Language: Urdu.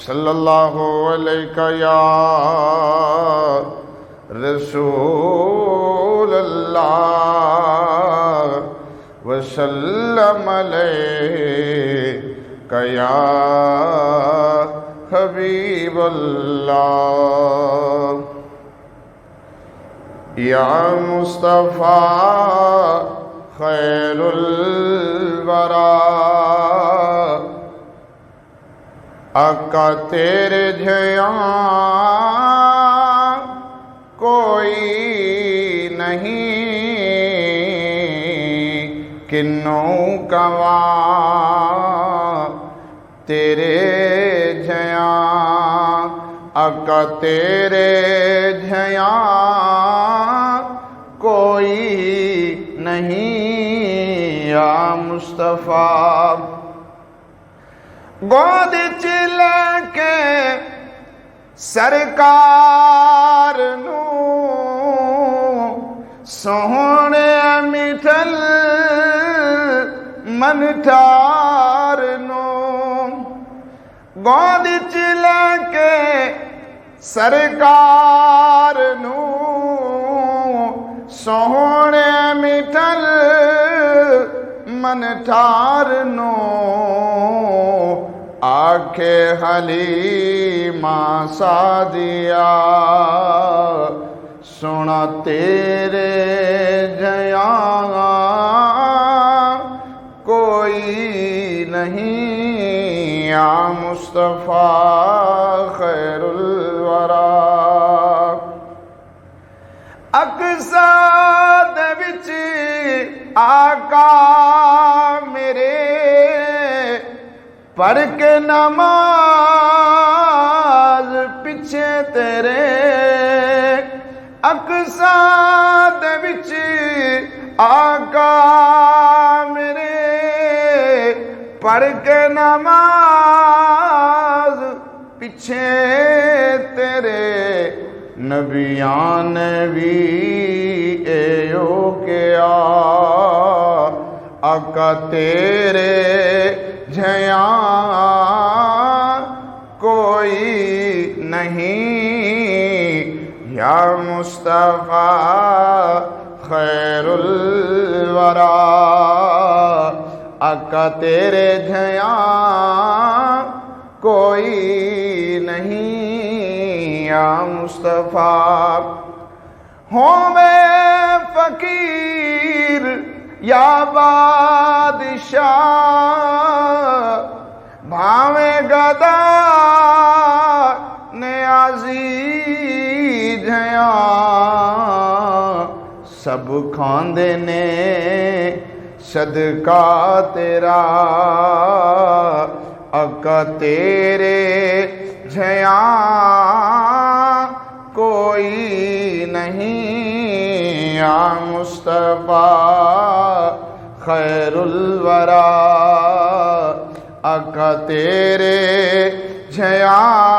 صلی اللہ علیہ یا رسول اللہ وسلم علیہ یا حبیب اللہ یا مصطفیٰ خیر الورا آقا تیرے جیاں کوئی نہیں کنوں کواں تیرے جیاں آقا تیرے جیاں کوئی نہیں یا مصطفیٰ گود چلے کے سرکار نو سوہنے مٹھل منٹار نو گود چلے کے سرکار نو سوہنے مٹھل منٹار نو آنکھے حلیمہ سعدیہ سنا تیرے جیاں کوئی نہیں یا مصطفیٰ خیر الورا اقصا دے وچ آقا میرے پڑھ کے نماز پیچھے تیرے اقصا دے وچ آقا میرے پڑھ کے نماز پیچھے تیرے نبیان بھی ایو کیا آقا تیرے جیاں کوئی نہیں یا مصطفیٰ خیر الورا آقا تیرے جیاں کوئی نہیں یا مصطفیٰ ہوں میں فقیر یا بادشاہ بھاویں گدا نیازی جیاں سب کھاندے نے صدقہ تیرا آقا تیرے جیاں کوئی نہیں یا مصطفیٰ خیر الورا آقا تیرے جیاں